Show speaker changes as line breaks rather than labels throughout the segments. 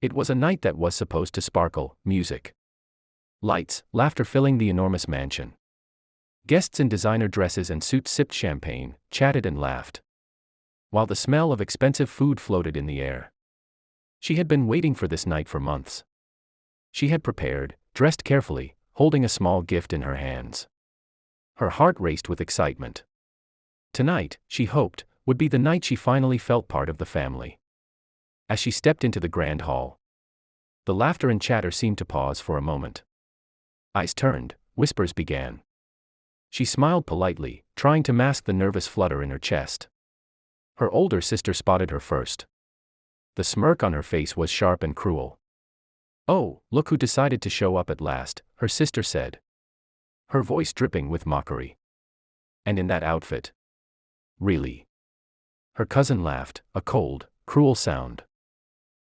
It was a night that was supposed to sparkle, music, lights, laughter filling the enormous mansion. Guests in designer dresses and suits sipped champagne, chatted and laughed, while the smell of expensive food floated in the air. She had been waiting for this night for months. She had prepared, dressed carefully, holding a small gift in her hands. Her heart raced with excitement. Tonight, she hoped, would be the night she finally felt part of the family. As she stepped into the grand hall, the laughter and chatter seemed to pause for a moment. Eyes turned, whispers began. She smiled politely, trying to mask the nervous flutter in her chest. Her older sister spotted her first. The smirk on her face was sharp and cruel. "Oh, look who decided to show up at last," her sister said, her voice dripping with mockery. "And in that outfit? Really?" Her cousin laughed, a cold, cruel sound.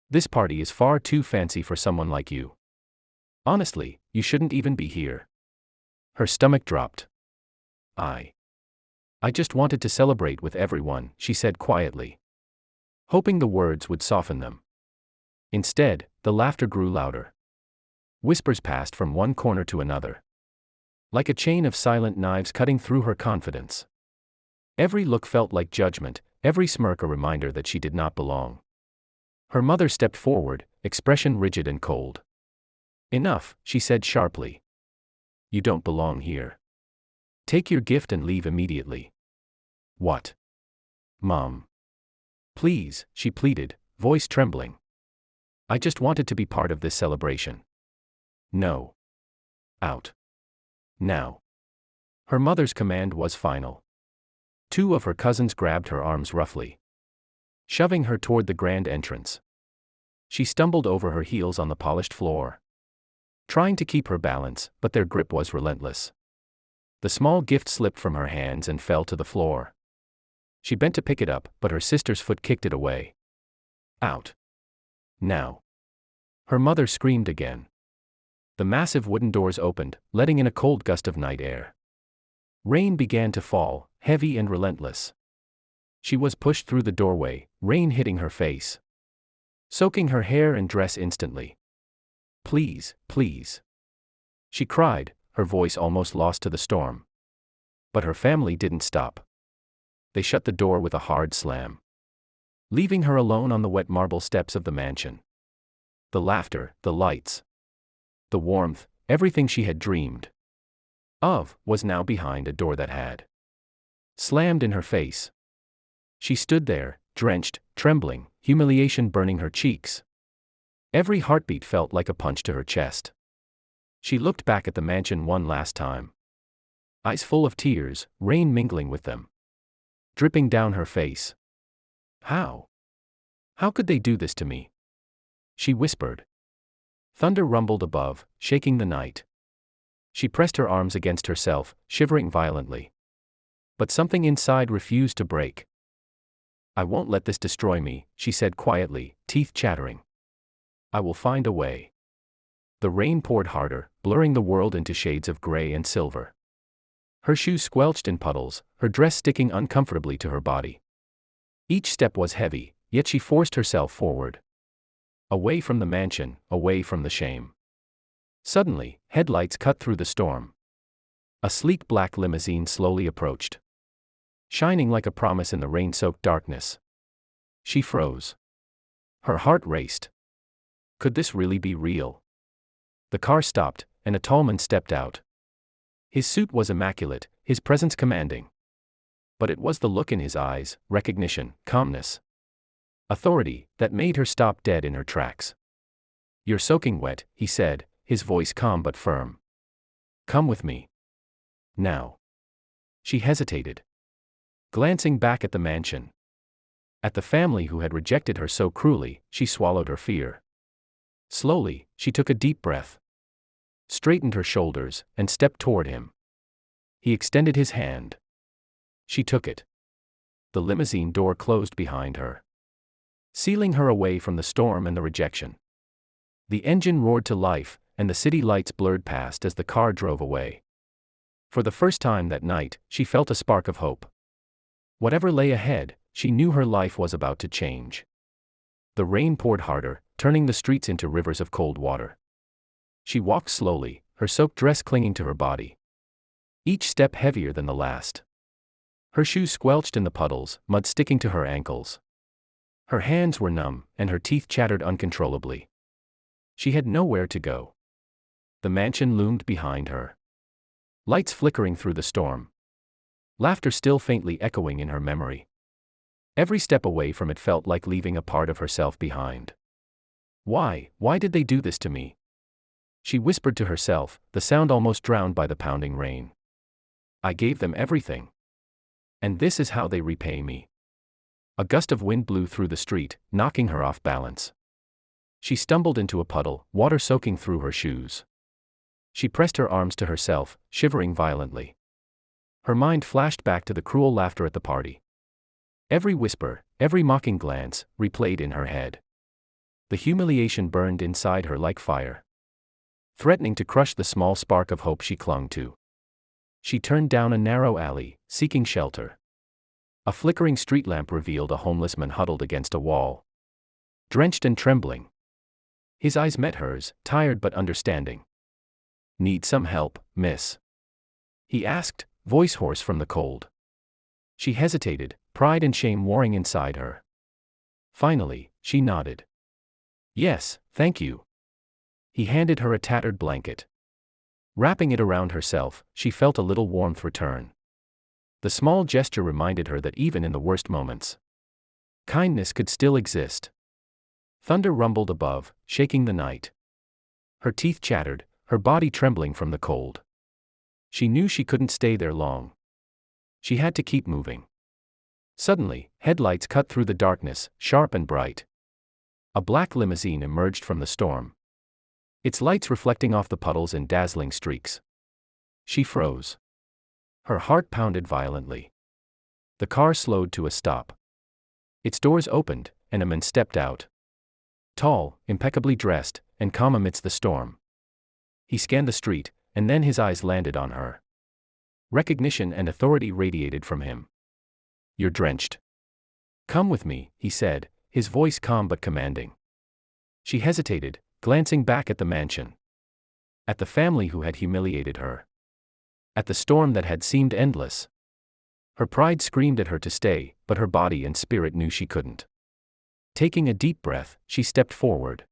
"This party is far too fancy for someone like you. Honestly, you shouldn't even be here." Her stomach dropped. I just wanted to celebrate with everyone," she said quietly, hoping the words would soften them. Instead, the laughter grew louder. Whispers passed from one corner to another, like a chain of silent knives cutting through her confidence. Every look felt like judgment, every smirk a reminder that she did not belong. Her mother stepped forward, expression rigid and cold. "Enough," she said sharply. "You don't belong here. Take your gift and leave immediately." "What? Mom. Please," she pleaded, voice trembling. "I just wanted to be part of this celebration." "No. Out. Now." Her mother's command was final. Two of her cousins grabbed her arms roughly, shoving her toward the grand entrance. She stumbled over her heels on the polished floor, trying to keep her balance, but their grip was relentless. The small gift slipped from her hands and fell to the floor. She bent to pick it up, but her sister's foot kicked it away. "Out. Now." Her mother screamed again. The massive wooden doors opened, letting in a cold gust of night air. Rain began to fall, heavy and relentless. She was pushed through the doorway, rain hitting her face, soaking her hair and dress instantly. "Please, please," she cried, her voice almost lost to the storm. But her family didn't stop. They shut the door with a hard slam, leaving her alone on the wet marble steps of the mansion. The laughter, the lights, the warmth, everything she had dreamed of, was now behind a door that had slammed in her face. She stood there, drenched, trembling, humiliation burning her cheeks. Every heartbeat felt like a punch to her chest. She looked back at the mansion one last time. Eyes full of tears, rain mingling with them, dripping down her face. How could they do this to me?" she whispered. Thunder rumbled above, shaking the night. She pressed her arms against herself, shivering violently. But something inside refused to break. "I won't let this destroy me," she said quietly, teeth chattering. "I will find a way." The rain poured harder, blurring the world into shades of gray and silver. Her shoes squelched in puddles, her dress sticking uncomfortably to her body. Each step was heavy, yet she forced herself forward. Away from the mansion, away from the shame. Suddenly, headlights cut through the storm. A sleek black limousine slowly approached, shining like a promise in the rain-soaked darkness. She froze. Her heart raced. Could this really be real? The car stopped, and a tall man stepped out. His suit was immaculate, his presence commanding. But it was the look in his eyes, recognition, calmness, authority, that made her stop dead in her tracks. "You're soaking wet," he said, his voice calm but firm. "Come with me. Now." She hesitated, glancing back at the mansion, at the family who had rejected her so cruelly. She swallowed her fear. Slowly, she took a deep breath, straightened her shoulders, and stepped toward him. He extended his hand. She took it. The limousine door closed behind her, sealing her away from the storm and the rejection. The engine roared to life, and the city lights blurred past as the car drove away. For the first time that night, she felt a spark of hope. Whatever lay ahead, she knew her life was about to change. The rain poured harder, turning the streets into rivers of cold water. She walked slowly, her soaked dress clinging to her body, each step heavier than the last. Her shoes squelched in the puddles, mud sticking to her ankles. Her hands were numb, and her teeth chattered uncontrollably. She had nowhere to go. The mansion loomed behind her, lights flickering through the storm, laughter still faintly echoing in her memory. Every step away from it felt like leaving a part of herself behind. Why did they do this to me? She whispered to herself, the sound almost drowned by the pounding rain. I gave them everything. And this is how they repay me. A gust of wind blew through the street, knocking her off balance. She stumbled into a puddle, water soaking through her shoes. She pressed her arms to herself, shivering violently. Her mind flashed back to the cruel laughter at the party. Every whisper, every mocking glance, replayed in her head. The humiliation burned inside her like fire, threatening to crush the small spark of hope she clung to. She turned down a narrow alley, seeking shelter. A flickering street lamp revealed a homeless man huddled against a wall, drenched and trembling. His eyes met hers, tired but understanding. Need some help, miss? He asked, voice hoarse from the cold. She hesitated, pride and shame warring inside her. Finally, she nodded. Yes, thank you. He handed her a tattered blanket. Wrapping it around herself, she felt a little warmth return. The small gesture reminded her that even in the worst moments, kindness could still exist. Thunder rumbled above, shaking the night. Her teeth chattered, her body trembling from the cold. She knew she couldn't stay there long. She had to keep moving. Suddenly, headlights cut through the darkness, sharp and bright. A black limousine emerged from the storm, its lights reflecting off the puddles in dazzling streaks. She froze. Her heart pounded violently. The car slowed to a stop. Its doors opened, and a man stepped out. Tall, impeccably dressed, and calm amidst the storm. He scanned the street, and then his eyes landed on her. Recognition and authority radiated from him. You're drenched. Come with me, he said, his voice calm but commanding. She hesitated, glancing back at the mansion. At the family who had humiliated her. At the storm that had seemed endless. Her pride screamed at her to stay, but her body and spirit knew she couldn't. Taking a deep breath, she stepped forward.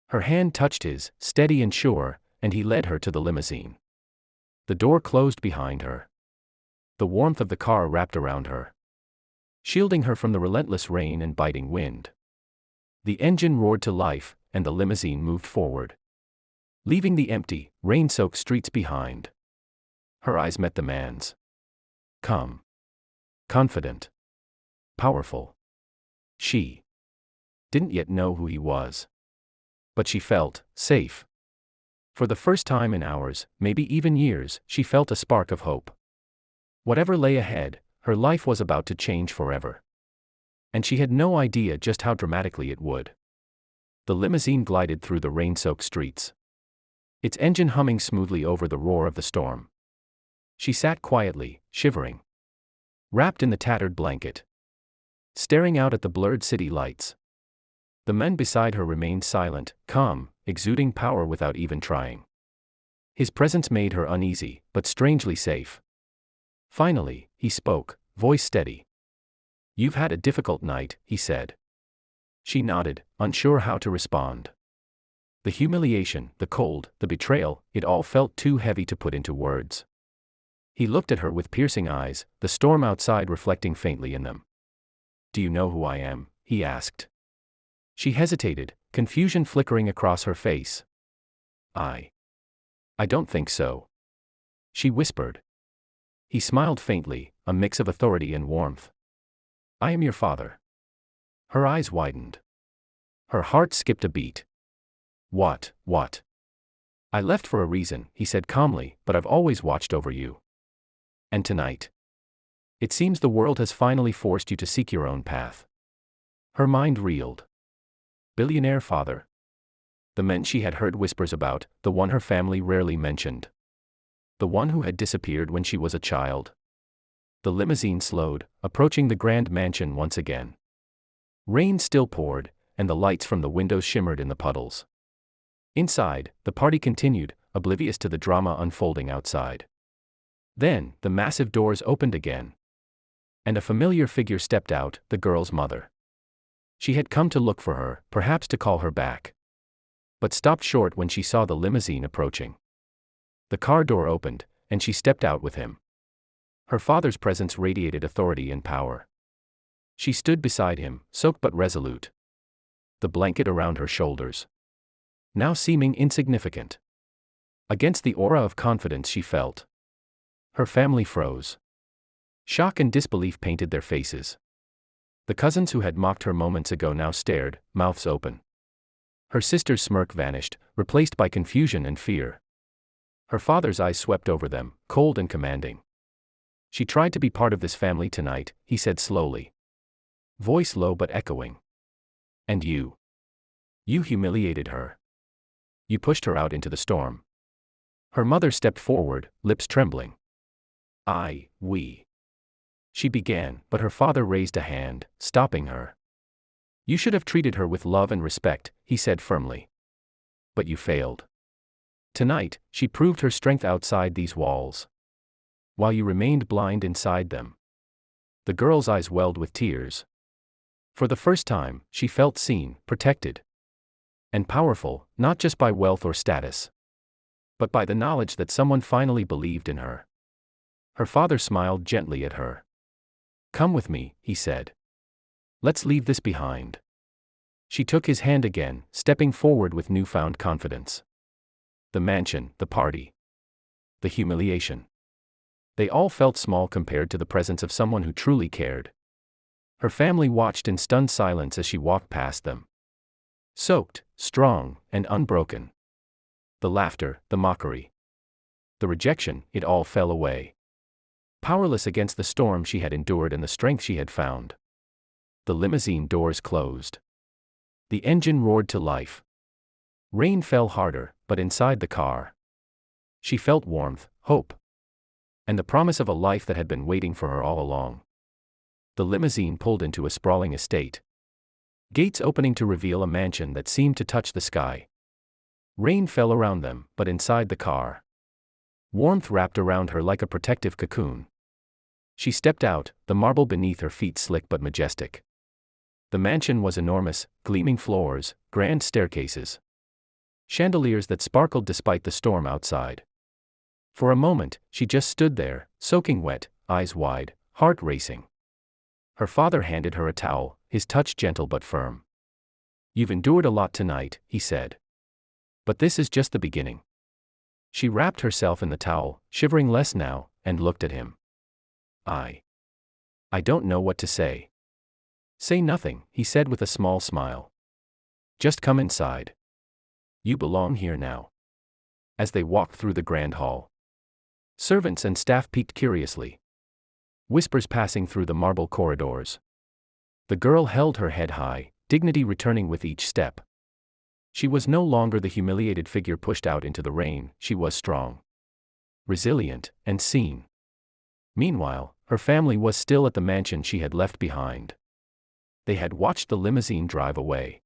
Her hand touched his, steady and sure, and he led her to the limousine. The door closed behind her. The warmth of the car wrapped around her, shielding her from the relentless rain and biting wind. The engine roared to life, and the limousine moved forward, leaving the empty, rain-soaked streets behind. Her eyes met the man's. Calm. Confident. Powerful. She didn't yet know who he was. But she felt safe. For the first time in hours, maybe even years, she felt a spark of hope. Whatever lay ahead, her life was about to change forever. And she had no idea just how dramatically it would. The limousine glided through the rain-soaked streets, its engine humming smoothly over the roar of the storm. She sat quietly, shivering, wrapped in the tattered blanket, staring out at the blurred city lights. The man beside her remained silent, calm, exuding power without even trying. His presence made her uneasy, but strangely safe. Finally, he spoke, voice steady. You've had a difficult night, he said. She nodded, unsure how to respond. The humiliation, the cold, the betrayal, it all felt too heavy to put into words. He looked at her with piercing eyes, the storm outside reflecting faintly in them. Do you know who I am? He asked. She hesitated, confusion flickering across her face. I don't think so. She whispered. He smiled faintly, a mix of authority and warmth. I am your father. Her eyes widened. Her heart skipped a beat. What? I left for a reason, he said calmly, but I've always watched over you. And tonight, it seems the world has finally forced you to seek your own path. Her mind reeled. Billionaire father. The man she had heard whispers about, the one her family rarely mentioned. The one who had disappeared when she was a child. The limousine slowed, approaching the grand mansion once again. Rain still poured, and the lights from the windows shimmered in the puddles. Inside, the party continued, oblivious to the drama unfolding outside. Then, the massive doors opened again. And a familiar figure stepped out, the girl's mother. She had come to look for her, perhaps to call her back. But stopped short when she saw the limousine approaching. The car door opened, and she stepped out with him. Her father's presence radiated authority and power. She stood beside him, soaked but resolute. The blanket around her shoulders, now seeming insignificant, against the aura of confidence she felt. Her family froze. Shock and disbelief painted their faces. The cousins who had mocked her moments ago now stared, mouths open. Her sister's smirk vanished, replaced by confusion and fear. Her father's eyes swept over them, cold and commanding. She tried to be part of this family tonight, he said slowly. Voice low but echoing. And you. You humiliated her. You pushed her out into the storm. Her mother stepped forward, lips trembling. We. She began, but her father raised a hand, stopping her. You should have treated her with love and respect, he said firmly. But you failed. Tonight, she proved her strength outside these walls, while you remained blind inside them. The girl's eyes welled with tears. For the first time, she felt seen, protected, and powerful, not just by wealth or status, but by the knowledge that someone finally believed in her. Her father smiled gently at her. Come with me, he said. Let's leave this behind. She took his hand again, stepping forward with newfound confidence. The mansion, the party, the humiliation. They all felt small compared to the presence of someone who truly cared. Her family watched in stunned silence as she walked past them. Soaked, strong, and unbroken. The laughter, the mockery, the rejection, it all fell away. Powerless against the storm she had endured and the strength she had found. The limousine doors closed. The engine roared to life. Rain fell harder, but inside the car, she felt warmth, hope, and the promise of a life that had been waiting for her all along. The limousine pulled into a sprawling estate. Gates opening to reveal a mansion that seemed to touch the sky. Rain fell around them, but inside the car, warmth wrapped around her like a protective cocoon. She stepped out, the marble beneath her feet slick but majestic. The mansion was enormous, gleaming floors, grand staircases, chandeliers that sparkled despite the storm outside. For a moment, she just stood there, soaking wet, eyes wide, heart racing. Her father handed her a towel, his touch gentle but firm. You've endured a lot tonight, he said. But this is just the beginning. She wrapped herself in the towel, shivering less now, and looked at him. I don't know what to say. Say nothing, he said with a small smile. Just come inside. You belong here now. As they walked through the grand hall, servants and staff peeked curiously. Whispers passing through the marble corridors. The girl held her head high, dignity returning with each step. She was no longer the humiliated figure pushed out into the rain, she was strong, resilient, and seen. Meanwhile, her family was still at the mansion she had left behind. They had watched the limousine drive away.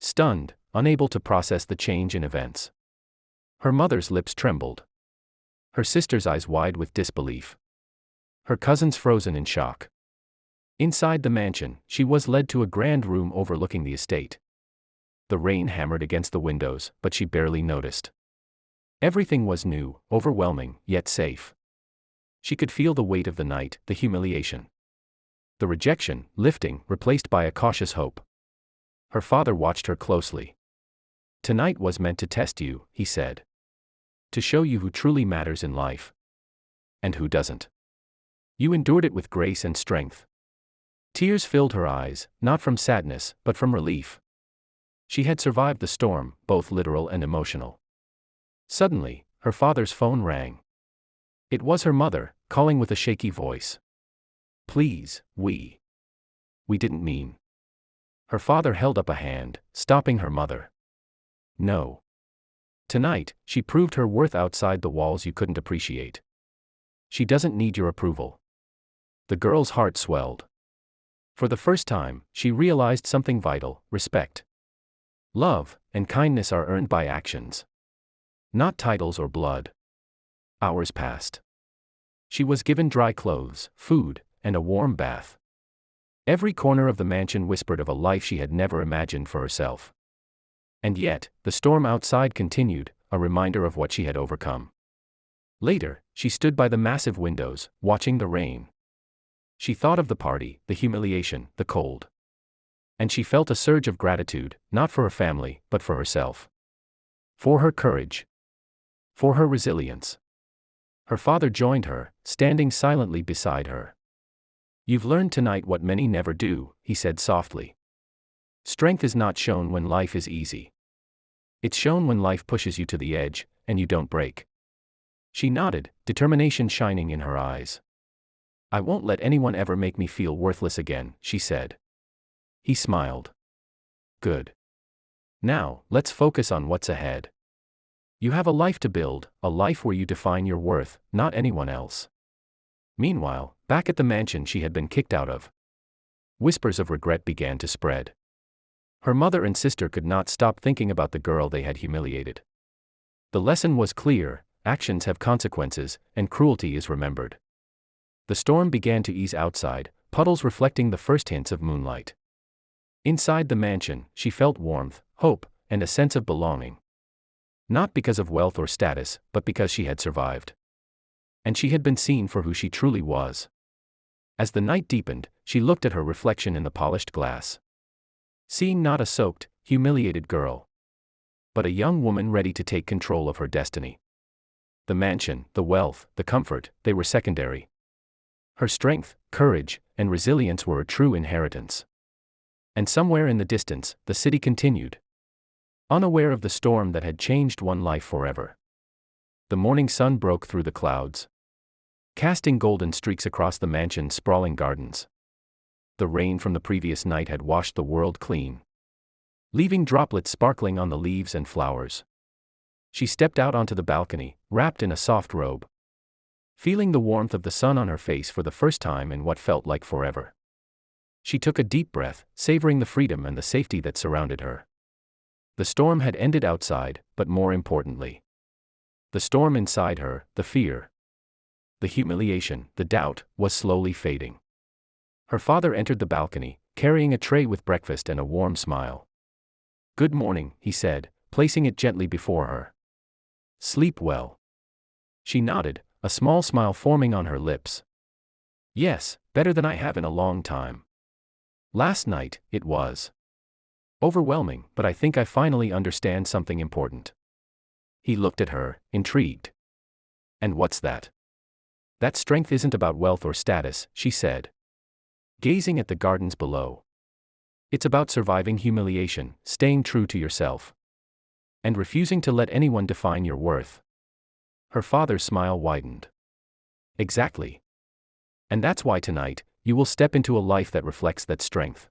Stunned, unable to process the change in events. Her mother's lips trembled. Her sister's eyes wide with disbelief. Her cousins frozen in shock. Inside the mansion, she was led to a grand room overlooking the estate. The rain hammered against the windows, but she barely noticed. Everything was new, overwhelming, yet safe. She could feel the weight of the night, the humiliation. The rejection, lifting, replaced by a cautious hope. Her father watched her closely. Tonight was meant to test you, he said. To show you who truly matters in life. And who doesn't. You endured it with grace and strength. Tears filled her eyes, not from sadness, but from relief. She had survived the storm, both literal and emotional. Suddenly, her father's phone rang. It was her mother, calling with a shaky voice. Please, we didn't mean. Her father held up a hand, stopping her mother. No. Tonight, she proved her worth outside the walls you couldn't appreciate. She doesn't need your approval. The girl's heart swelled. For the first time, she realized something vital: respect. Love and kindness are earned by actions, not titles or blood. Hours passed. She was given dry clothes, food, and a warm bath. Every corner of the mansion whispered of a life she had never imagined for herself. And yet, the storm outside continued, a reminder of what she had overcome. Later, she stood by the massive windows, watching the rain. She thought of the party, the humiliation, the cold. And she felt a surge of gratitude, not for her family, but for herself. For her courage. For her resilience. Her father joined her, standing silently beside her. "You've learned tonight what many never do," he said softly. "Strength is not shown when life is easy. It's shown when life pushes you to the edge, and you don't break." She nodded, determination shining in her eyes. "I won't let anyone ever make me feel worthless again," she said. He smiled. "Good. Now, let's focus on what's ahead. You have a life to build, a life where you define your worth, not anyone else." Meanwhile, back at the mansion she had been kicked out of, whispers of regret began to spread. Her mother and sister could not stop thinking about the girl they had humiliated. The lesson was clear: actions have consequences, and cruelty is remembered. The storm began to ease outside, puddles reflecting the first hints of moonlight. Inside the mansion, she felt warmth, hope, and a sense of belonging. Not because of wealth or status, but because she had survived. And she had been seen for who she truly was. As the night deepened, she looked at her reflection in the polished glass. Seeing not a soaked, humiliated girl, but a young woman ready to take control of her destiny. The mansion, the wealth, the comfort, they were secondary. Her strength, courage, and resilience were a true inheritance. And somewhere in the distance, the city continued, unaware of the storm that had changed one life forever. The morning sun broke through the clouds, casting golden streaks across the mansion's sprawling gardens. The rain from the previous night had washed the world clean, leaving droplets sparkling on the leaves and flowers. She stepped out onto the balcony, wrapped in a soft robe, feeling the warmth of the sun on her face for the first time in what felt like forever. She took a deep breath, savoring the freedom and the safety that surrounded her. The storm had ended outside, but more importantly, the storm inside her, the fear, the humiliation, the doubt, was slowly fading. Her father entered the balcony, carrying a tray with breakfast and a warm smile. "Good morning," he said, placing it gently before her. "Sleep well?" She nodded, a small smile forming on her lips. "Yes, better than I have in a long time. Last night, it was overwhelming, but I think I finally understand something important." He looked at her, intrigued. "And what's that?" "That strength isn't about wealth or status," she said, gazing at the gardens below. "It's about surviving humiliation, staying true to yourself, and refusing to let anyone define your worth." Her father's smile widened. "Exactly. And that's why tonight, you will step into a life that reflects that strength."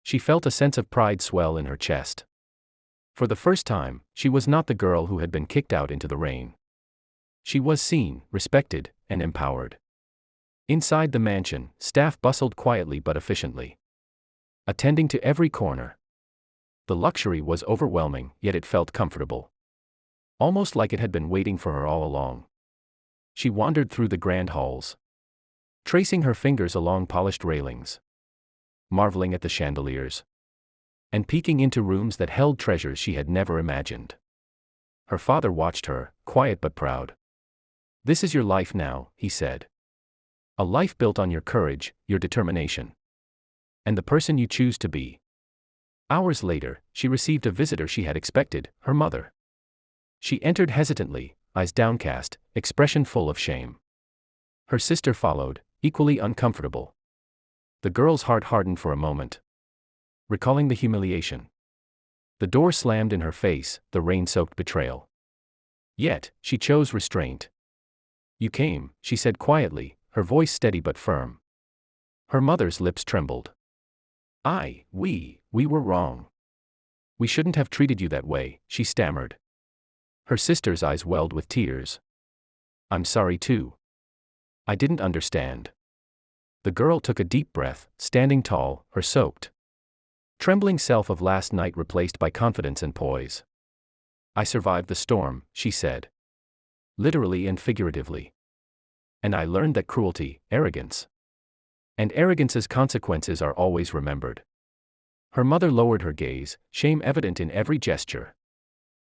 She felt a sense of pride swell in her chest. For the first time, she was not the girl who had been kicked out into the rain. She was seen, respected, and empowered. Inside the mansion, staff bustled quietly but efficiently, attending to every corner. The luxury was overwhelming, yet it felt comfortable. Almost like it had been waiting for her all along. She wandered through the grand halls, tracing her fingers along polished railings, marveling at the chandeliers, and peeking into rooms that held treasures she had never imagined. Her father watched her, quiet but proud. "This is your life now," he said. "A life built on your courage, your determination, and the person you choose to be." Hours later, she received a visitor she had expected, her mother. She entered hesitantly, eyes downcast, expression full of shame. Her sister followed, equally uncomfortable. The girl's heart hardened for a moment, recalling the humiliation. The door slammed in her face, the rain-soaked betrayal. Yet, she chose restraint. "You came," she said quietly, her voice steady but firm. Her mother's lips trembled. We were wrong. We shouldn't have treated you that way," she stammered. Her sister's eyes welled with tears. "I'm sorry too. I didn't understand." The girl took a deep breath, standing tall, her soaked, trembling self of last night replaced by confidence and poise. I survived the storm, she said. Literally and figuratively. And I learned that cruelty, arrogance, and arrogance's consequences are always remembered. Her mother lowered her gaze, shame evident in every gesture.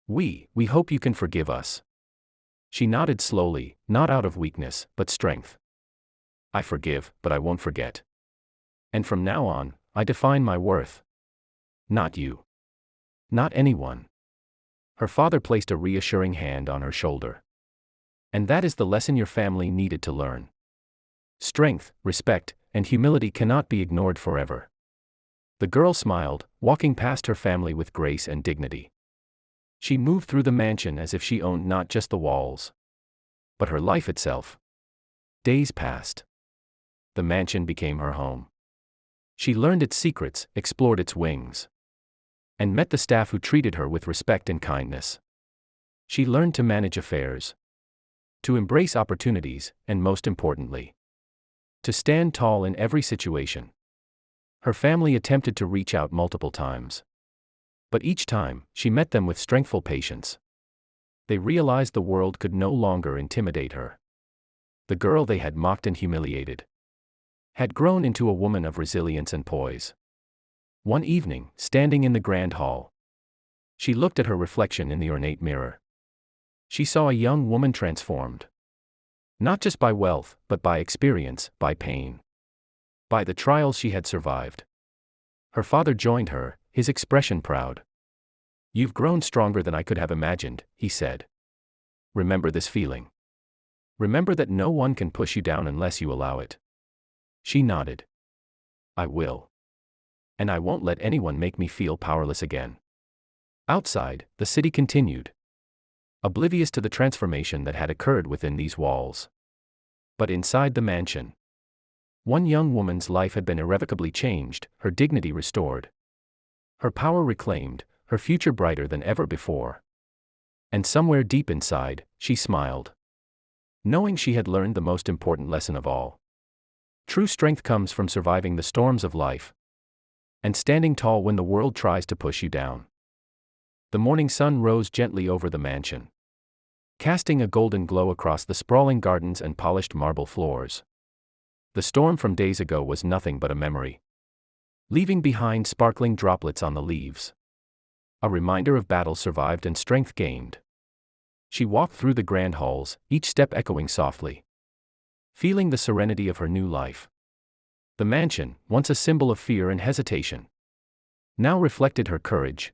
We hope you can forgive us. She nodded slowly, not out of weakness, but strength. I forgive, but I won't forget. And from now on, I define my worth. Not you. Not anyone. Her father placed a reassuring hand on her shoulder. And that is the lesson your family needed to learn. Strength, respect, and humility cannot be ignored forever. The girl smiled, walking past her family with grace and dignity. She moved through the mansion as if she owned not just the walls, but her life itself. Days passed. The mansion became her home. She learned its secrets, explored its wings, and met the staff who treated her with respect and kindness. She learned to manage affairs, to embrace opportunities, and most importantly, to stand tall in every situation. Her family attempted to reach out multiple times, but each time, she met them with strengthful patience. They realized the world could no longer intimidate her. The girl they had mocked and humiliated had grown into a woman of resilience and poise. One evening, standing in the grand hall, she looked at her reflection in the ornate mirror. She saw a young woman transformed, not just by wealth, but by experience, by pain, by the trials she had survived. Her father joined her, his expression proud. You've grown stronger than I could have imagined, he said. Remember this feeling. Remember that no one can push you down unless you allow it. She nodded. I will. And I won't let anyone make me feel powerless again. Outside, the city continued, oblivious to the transformation that had occurred within these walls. But inside the mansion, one young woman's life had been irrevocably changed, her dignity restored, her power reclaimed, her future brighter than ever before. And somewhere deep inside, she smiled, knowing she had learned the most important lesson of all. True strength comes from surviving the storms of life and standing tall when the world tries to push you down. The morning sun rose gently over the mansion, casting a golden glow across the sprawling gardens and polished marble floors. The storm from days ago was nothing but a memory, leaving behind sparkling droplets on the leaves. A reminder of battles survived and strength gained. She walked through the grand halls, each step echoing softly, feeling the serenity of her new life. The mansion, once a symbol of fear and hesitation, now reflected her courage,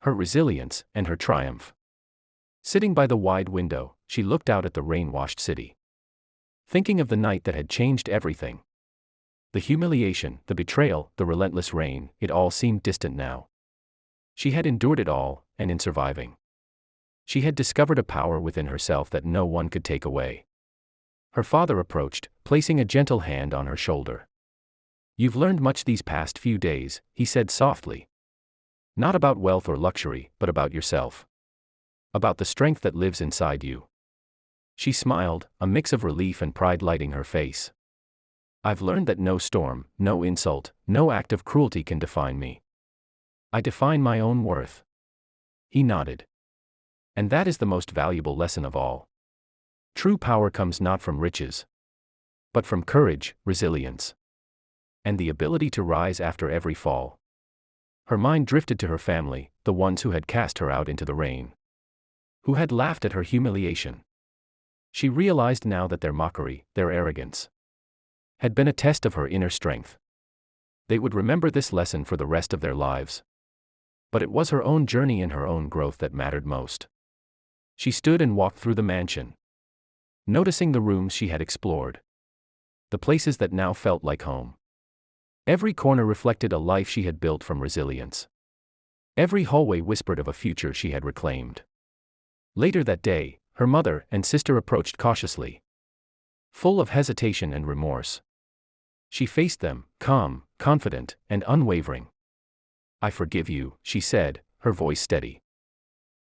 her resilience, and her triumph. Sitting by the wide window, she looked out at the rain-washed city, thinking of the night that had changed everything. The humiliation, the betrayal, the relentless rain, it all seemed distant now. She had endured it all, and in surviving, she had discovered a power within herself that no one could take away. Her father approached, placing a gentle hand on her shoulder. You've learned much these past few days, he said softly. Not about wealth or luxury, but about yourself. About the strength that lives inside you. She smiled, a mix of relief and pride lighting her face. I've learned that no storm, no insult, no act of cruelty can define me. I define my own worth. He nodded. And that is the most valuable lesson of all. True power comes not from riches, but from courage, resilience, and the ability to rise after every fall. Her mind drifted to her family, the ones who had cast her out into the rain, who had laughed at her humiliation. She realized now that their mockery, their arrogance, had been a test of her inner strength. They would remember this lesson for the rest of their lives. But it was her own journey and her own growth that mattered most. She stood and walked through the mansion, noticing the rooms she had explored, the places that now felt like home. Every corner reflected a life she had built from resilience. Every hallway whispered of a future she had reclaimed. Later that day, her mother and sister approached cautiously, full of hesitation and remorse. She faced them, calm, confident, and unwavering. I forgive you, she said, her voice steady.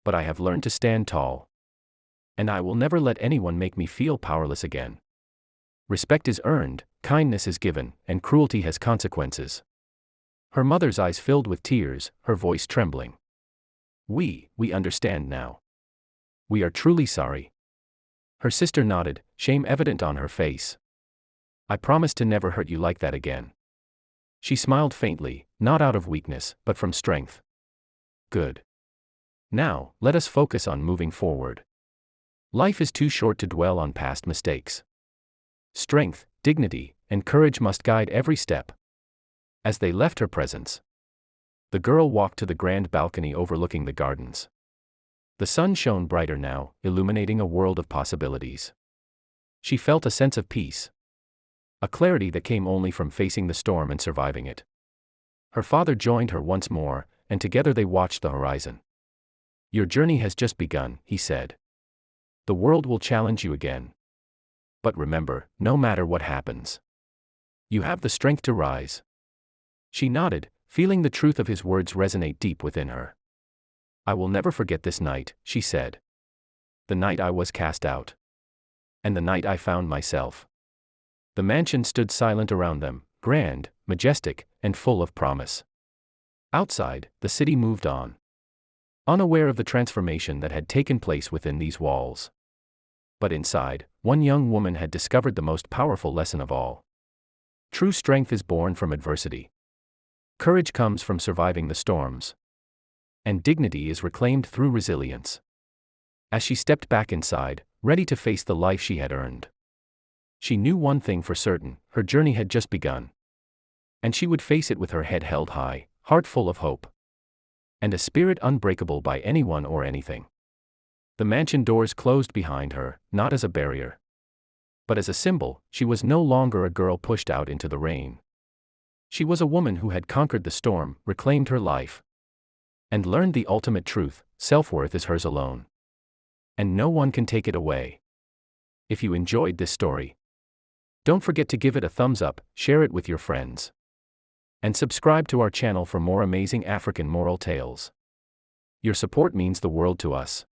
But I have learned to stand tall. And I will never let anyone make me feel powerless again. Respect is earned, kindness is given, and cruelty has consequences. Her mother's eyes filled with tears, her voice trembling. We understand now. We are truly sorry. Her sister nodded, shame evident on her face. I promise to never hurt you like that again. She smiled faintly, not out of weakness, but from strength. Good. Now, let us focus on moving forward. Life is too short to dwell on past mistakes. Strength, dignity, and courage must guide every step. As they left her presence, the girl walked to the grand balcony overlooking the gardens. The sun shone brighter now, illuminating a world of possibilities. She felt a sense of peace. A clarity that came only from facing the storm and surviving it. Her father joined her once more, and together they watched the horizon. Your journey has just begun, he said. The world will challenge you again. But remember, no matter what happens, you have the strength to rise. She nodded, feeling the truth of his words resonate deep within her. I will never forget this night, she said. The night I was cast out. And the night I found myself. The mansion stood silent around them, grand, majestic, and full of promise. Outside, the city moved on, unaware of the transformation that had taken place within these walls. But inside, one young woman had discovered the most powerful lesson of all. True strength is born from adversity. Courage comes from surviving the storms. And dignity is reclaimed through resilience. As she stepped back inside, ready to face the life she had earned, she knew one thing for certain: her journey had just begun. And she would face it with her head held high, heart full of hope, and a spirit unbreakable by anyone or anything. The mansion doors closed behind her, not as a barrier, but as a symbol. She was no longer a girl pushed out into the rain. She was a woman who had conquered the storm, reclaimed her life, and learned the ultimate truth: self-worth is hers alone. And no one can take it away. If you enjoyed this story, don't forget to give it a thumbs up, share it with your friends, and subscribe to our channel for more amazing African moral tales. Your support means the world to us.